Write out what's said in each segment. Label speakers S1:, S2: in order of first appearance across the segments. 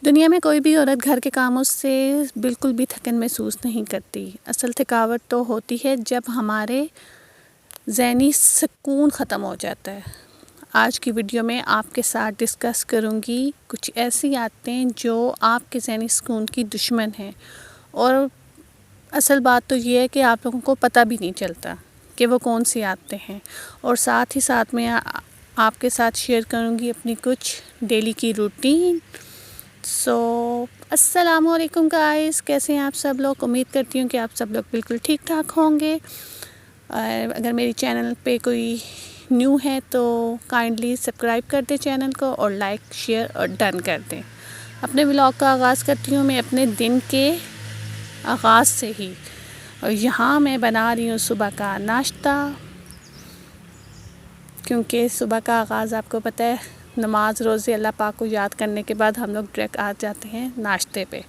S1: دنیا میں کوئی بھی عورت گھر کے کاموں سے بالکل بھی تھکن محسوس نہیں کرتی۔ اصل تھکاوٹ تو ہوتی ہے جب ہمارے ذہنی سکون ختم ہو جاتا ہے۔ آج کی ویڈیو میں آپ کے ساتھ ڈسکس کروں گی کچھ ایسی عادتیں جو آپ کے ذہنی سکون کی دشمن ہیں، اور اصل بات تو یہ ہے کہ آپ لوگوں کو پتہ بھی نہیں چلتا کہ وہ کون سی عادتیں ہیں، اور ساتھ ہی ساتھ میں آپ کے ساتھ شیئر کروں گی اپنی کچھ ڈیلی کی روٹین۔ السلام علیکم گائز، کیسے ہیں آپ سب لوگ؟ امید کرتی ہوں کہ آپ سب لوگ بالکل ٹھیک ٹھاک ہوں گے۔ اگر میری چینل پہ کوئی نیو ہے تو کائنڈلی سبسکرائب کر دیں چینل کو، اور لائک شیئر اور ڈن کر دیں۔ اپنے ولاگ کا آغاز کرتی ہوں میں اپنے دن کے آغاز سے ہی، اور یہاں میں بنا رہی ہوں صبح کا ناشتہ، کیونکہ صبح کا آغاز آپ کو پتہ ہے نماز روزے اللہ پاک کو یاد کرنے کے بعد ہم لوگ ڈائریکٹ آ جاتے ہیں ناشتے پہ،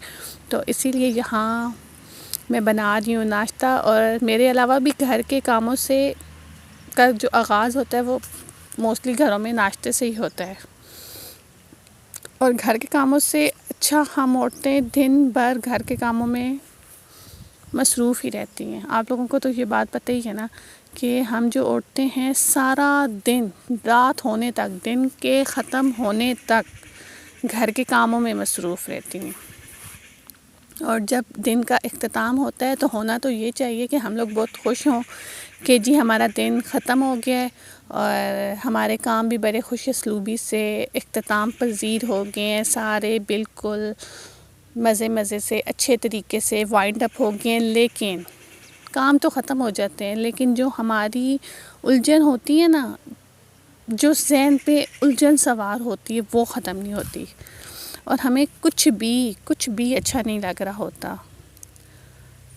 S1: تو اسی لیے یہاں میں بنا رہی ہوں ناشتہ۔ اور میرے علاوہ بھی گھر کے کاموں سے کا جو آغاز ہوتا ہے وہ موسٹلی گھروں میں ناشتے سے ہی ہوتا ہے، اور گھر کے کاموں سے اچھا ہم عورتیں دن بھر گھر کے کاموں میں مصروف ہی رہتی ہیں۔ آپ لوگوں کو تو یہ بات پتہ ہی ہے نا کہ ہم جو عورتیں ہیں سارا دن، رات ہونے تک، دن کے ختم ہونے تک گھر کے کاموں میں مصروف رہتی ہیں، اور جب دن کا اختتام ہوتا ہے تو ہونا تو یہ چاہیے کہ ہم لوگ بہت خوش ہوں کہ جی ہمارا دن ختم ہو گیا ہے، اور ہمارے کام بھی بڑے خوش اسلوبی سے اختتام پذیر ہو گئے ہیں، سارے بالکل مزے سے اچھے طریقے سے وائنڈ اپ ہو گئے ہیں۔ لیکن کام تو ختم ہو جاتے ہیں، لیکن جو ہماری الجھن ہوتی ہے نا، جو ذہن پہ الجھن سوار ہوتی ہے وہ ختم نہیں ہوتی، اور ہمیں کچھ بھی اچھا نہیں لگ رہا ہوتا۔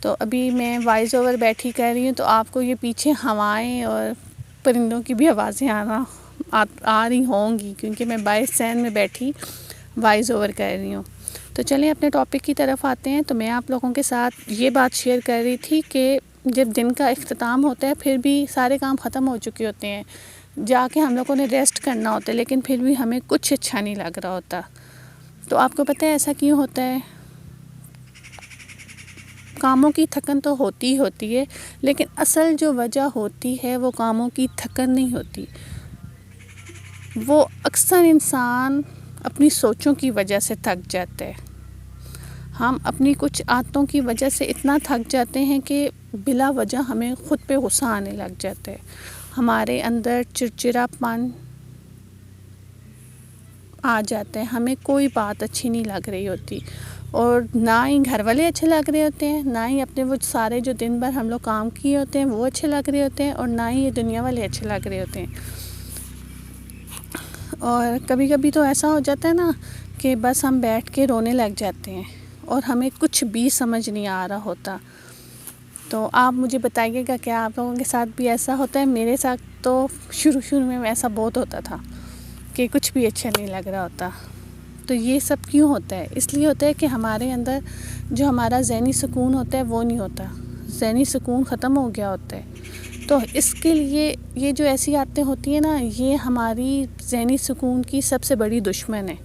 S1: تو ابھی میں وائس اوور بیٹھی کر رہی ہوں، تو آپ کو یہ پیچھے ہوائیں اور پرندوں کی بھی آوازیں آ رہی ہوں گی، کیونکہ میں بائی اسٹینڈ میں بیٹھی وائس اوور کر رہی ہوں۔ تو چلیں اپنے ٹاپک کی طرف آتے ہیں۔ تو میں آپ لوگوں کے ساتھ یہ بات شیئر کر رہی تھی کہ جب دن کا اختتام ہوتا ہے پھر بھی سارے کام ختم ہو چکے ہوتے ہیں، جا کے ہم لوگوں نے ریسٹ کرنا ہوتا ہے، لیکن پھر بھی ہمیں کچھ اچھا نہیں لگ رہا ہوتا۔ تو آپ کو پتہ ہے ایسا کیوں ہوتا ہے؟ کاموں کی تھکن تو ہوتی ہے، لیکن اصل جو وجہ ہوتی ہے وہ کاموں کی تھکن نہیں ہوتی، وہ اکثر انسان اپنی سوچوں کی وجہ سے تھک جاتا ہے۔ ہم اپنی کچھ عادتوں کی وجہ سے اتنا تھک جاتے ہیں کہ بلا وجہ ہمیں خود پہ غصہ آنے لگ جاتا ہے، ہمارے اندر چڑچڑاپن آ جاتا ہے، ہمیں کوئی بات اچھی نہیں لگ رہی ہوتی، اور نہ ہی گھر والے اچھے لگ رہے ہوتے ہیں، نہ ہی اپنے وہ سارے جو دن بھر ہم لوگ کام کیے ہوتے ہیں وہ اچھے لگ رہے ہوتے ہیں، اور نہ ہی یہ دنیا والے اچھے لگ رہے ہوتے ہیں۔ اور کبھی کبھی تو ایسا ہو جاتا ہے نا کہ بس ہم بیٹھ کے رونے لگ جاتے ہیں، اور ہمیں کچھ بھی سمجھ نہیں آ رہا ہوتا۔ تو آپ مجھے بتائیے گا کیا آپ لوگوں کے ساتھ بھی ایسا ہوتا ہے؟ میرے ساتھ تو شروع میں ایسا بہت ہوتا تھا کہ کچھ بھی اچھا نہیں لگ رہا ہوتا۔ تو یہ سب کیوں ہوتا ہے؟ اس لیے ہوتا ہے کہ ہمارے اندر جو ہمارا ذہنی سکون ہوتا ہے وہ نہیں ہوتا، ذہنی سکون ختم ہو گیا ہوتا ہے۔ تو اس کے لیے یہ جو ایسی عادتیں ہوتی ہیں نا، یہ ہماری ذہنی سکون کی سب سے بڑی دشمن ہے،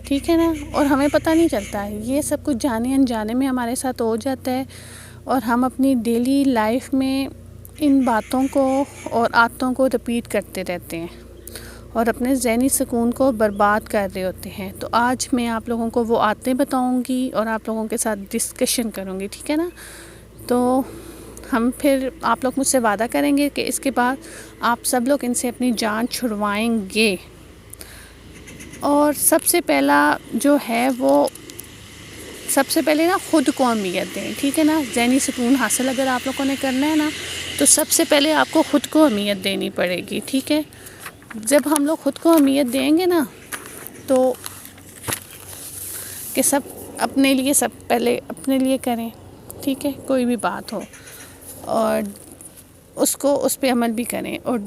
S1: ٹھیک ہے نا؟ اور ہمیں پتہ نہیں چلتا ہے، یہ سب کچھ جانے انجانے میں ہمارے ساتھ ہو جاتا ہے، اور ہم اپنی ڈیلی لائف میں ان باتوں کو اور عادتوں کو رپیٹ کرتے رہتے ہیں، اور اپنے ذہنی سکون کو برباد کر رہے ہوتے ہیں۔ تو آج میں آپ لوگوں کو وہ عادتیں بتاؤں گی اور آپ لوگوں کے ساتھ ڈسکشن کروں گی، ٹھیک ہے نا؟ تو ہم پھر آپ لوگ مجھ سے وعدہ کریں گے کہ اس کے بعد آپ سب لوگ ان سے اپنی جان چھڑوائیں گے۔ اور سب سے پہلا جو ہے وہ سب سے پہلے نا خود کو اہمیت دیں، ٹھیک ہے نا؟ ذہنی سکون حاصل اگر آپ لوگوں نے کرنا ہے نا، تو سب سے پہلے آپ کو خود کو اہمیت دینی پڑے گی، ٹھیک ہے؟ جب ہم لوگ خود کو اہمیت دیں گے نا، تو کہ سب اپنے لیے، سب پہلے اپنے لیے کریں، ٹھیک ہے؟ کوئی بھی بات ہو، اور اس پہ عمل بھی کریں۔ اور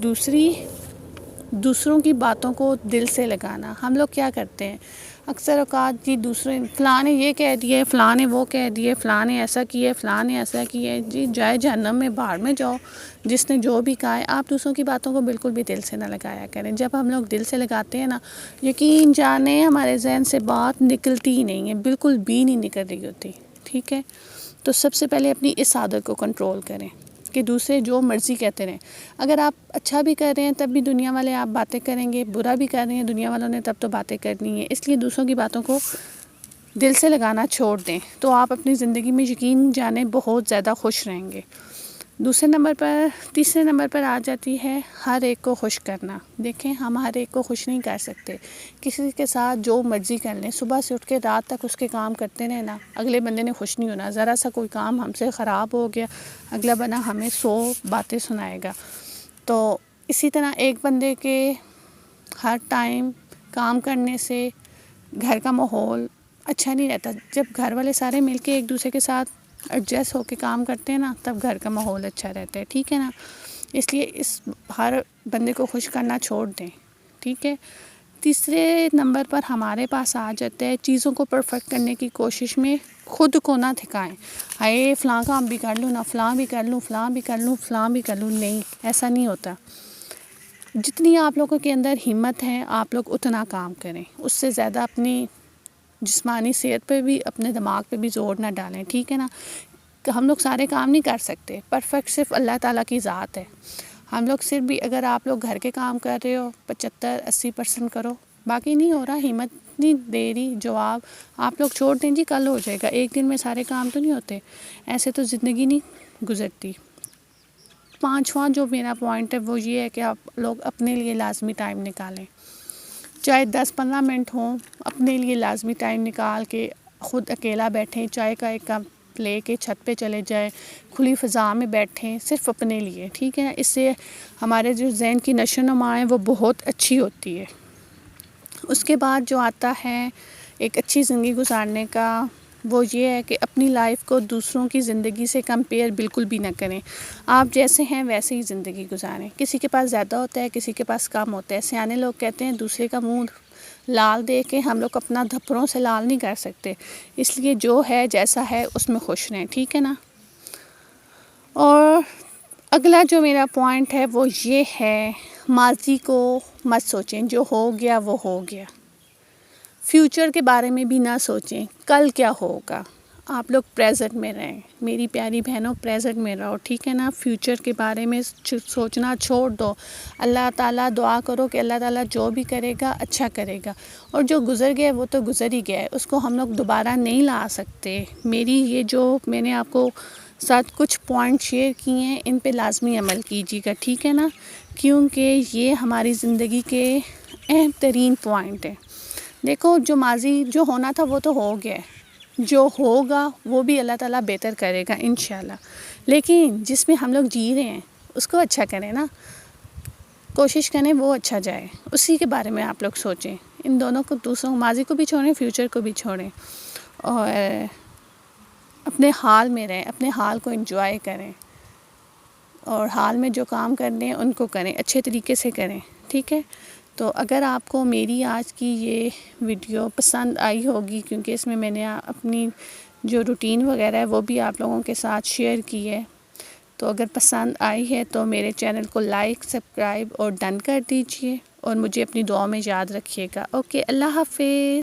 S1: دوسروں کی باتوں کو دل سے لگانا۔ ہم لوگ کیا کرتے ہیں؟ اکثر اوقات جی دوسرے فلاں نے یہ کہہ دیے، فلاں نے وہ کہہ دیے، فلاں نے ایسا کیا، فلاں نے ایسا کیا، جی جائے جہنم میں باہر میں جاؤ، جس نے جو بھی کہا ہے آپ دوسروں کی باتوں کو بالکل بھی دل سے نہ لگایا کریں. جب ہم لوگ دل سے لگاتے ہیں نا، یقین جانیں ہمارے ذہن سے بات نکلتی ہی نہیں ہے، بالکل بھی نہیں نکل رہی ہوتی. ٹھیک ہے، تو سب سے پہلے اپنی اس عادت کو کنٹرول کریں کہ دوسرے جو مرضی کہتے رہیں. اگر آپ اچھا بھی کر رہے ہیں تب بھی دنیا والے آپ باتیں کریں گے، برا بھی کر رہے ہیں دنیا والوں نے تب تو باتیں کرنی ہے. اس لیے دوسروں کی باتوں کو دل سے لگانا چھوڑ دیں تو آپ اپنی زندگی میں یقین جانیں بہت زیادہ خوش رہیں گے. تیسرے نمبر پر آ جاتی ہے ہر ایک کو خوش کرنا. دیکھیں ہم ہر ایک کو خوش نہیں کر سکتے، کسی کے ساتھ جو مرضی کر لیں، صبح سے اٹھ کے رات تک اس کے کام کرتے رہیں نا، اگلے بندے نے خوش نہیں ہونا. ذرا سا کوئی کام ہم سے خراب ہو گیا، اگلا بندہ ہمیں 100 باتیں سنائے گا. تو اسی طرح ایک بندے کے ہر ٹائم کام کرنے سے گھر کا ماحول اچھا نہیں رہتا. جب گھر والے سارے مل کے ایک دوسرے کے ساتھ ایڈجسٹ ہو کے کام کرتے ہیں نا، تب گھر کا ماحول اچھا رہتا ہے. ٹھیک ہے نا، اس لیے ہر بندے کو خوش کرنا چھوڑ دیں. ٹھیک ہے، تیسرے نمبر پر ہمارے پاس آ جاتا ہے چیزوں کو پرفیکٹ کرنے کی کوشش میں خود کو نہ تھکائیں. ہائے فلاں کام بھی کر لوں نا، فلاں بھی کر لوں، فلاں بھی کر لوں، فلاں بھی کر لوں. نہیں، ایسا نہیں ہوتا. جتنی آپ لوگوں کے اندر ہمت ہے آپ لوگ اتنا کام کریں، اس سے زیادہ اپنی جسمانی صحت پہ بھی، اپنے دماغ پہ بھی زور نہ ڈالیں. ٹھیک ہے نا، کہ ہم لوگ سارے کام نہیں کر سکتے، پرفیکٹ صرف اللہ تعالیٰ کی ذات ہے. ہم لوگ صرف بھی اگر آپ لوگ گھر کے کام کر رہے ہو 75-80% کرو، باقی نہیں ہو رہا، ہمت نہیں دے رہی، جواب آپ لوگ چھوڑ دیں جی کل ہو جائے گا. ایک دن میں سارے کام تو نہیں ہوتے، ایسے تو زندگی نہیں گزرتی. پانچواں جو میرا پوائنٹ ہے وہ یہ ہے کہ آپ لوگ اپنے لیے لازمی ٹائم نکالیں، چاہے 10-15 منٹ ہوں، اپنے لیے لازمی ٹائم نکال کے خود اکیلا بیٹھیں، چائے کا ایک کپ لے کے چھت پہ چلے جائیں، کھلی فضا میں بیٹھیں صرف اپنے لیے. ٹھیک ہے، اس سے ہمارے جو ذہن کی نشو و نما ہے وہ بہت اچھی ہوتی ہے. اس کے بعد جو آتا ہے ایک اچھی زندگی گزارنے کا، وہ یہ ہے کہ اپنی لائف کو دوسروں کی زندگی سے کمپیئر بالکل بھی نہ کریں. آپ جیسے ہیں ویسے ہی زندگی گزاریں. کسی کے پاس زیادہ ہوتا ہے، کسی کے پاس کم ہوتا ہے. سیانے لوگ کہتے ہیں دوسرے کا منہ لال دیکھ کے ہم لوگ اپنا دھپڑوں سے لال نہیں کر سکتے، اس لیے جو ہے جیسا ہے اس میں خوش رہیں. ٹھیک ہے نا. اور اگلا جو میرا پوائنٹ ہے وہ یہ ہے، ماضی کو مت سوچیں، جو ہو گیا وہ ہو گیا. فیوچر کے بارے میں بھی نہ سوچیں کل کیا ہوگا. آپ لوگ پریزنٹ میں رہیں، میری پیاری بہنوں، پریزنٹ میں رہو. ٹھیک ہے نا، فیوچر کے بارے میں سوچنا چھوڑ دو. اللہ تعالیٰ دعا کرو کہ اللہ تعالیٰ جو بھی کرے گا اچھا کرے گا، اور جو گزر گیا وہ تو گزر ہی گیا ہے، اس کو ہم لوگ دوبارہ نہیں لا سکتے. میری یہ جو میں نے آپ کو ساتھ کچھ پوائنٹ شیئر کیے ہیں، ان پہ لازمی عمل کیجیے گا. ٹھیک ہے نا، کیونکہ یہ ہماری زندگی کے اہم ترین پوائنٹ ہیں. دیکھو جو ماضی جو ہونا تھا وہ تو ہو گیا ہے، جو ہوگا وہ بھی اللہ تعالیٰ بہتر کرے گا انشاءاللہ. لیکن جس میں ہم لوگ جی رہے ہیں اس کو اچھا کریں نا، کوشش کریں وہ اچھا جائے، اسی کے بارے میں آپ لوگ سوچیں. ان دونوں کو، دوسروں ماضی کو بھی چھوڑیں، فیوچر کو بھی چھوڑیں، اور اپنے حال میں رہیں، اپنے حال کو انجوائے کریں، اور حال میں جو کام کرنے ہیں ان کو کریں، اچھے طریقے سے کریں. ٹھیک ہے. تو اگر آپ کو میری آج کی یہ ویڈیو پسند آئی ہوگی، کیونکہ اس میں میں نے اپنی جو روٹین وغیرہ ہے وہ بھی آپ لوگوں کے ساتھ شیئر کی ہے، تو اگر پسند آئی ہے تو میرے چینل کو لائک، سبسکرائب اور ڈن کر دیجئے، اور مجھے اپنی دعاؤں میں یاد رکھیے گا. اوکے، اللہ حافظ.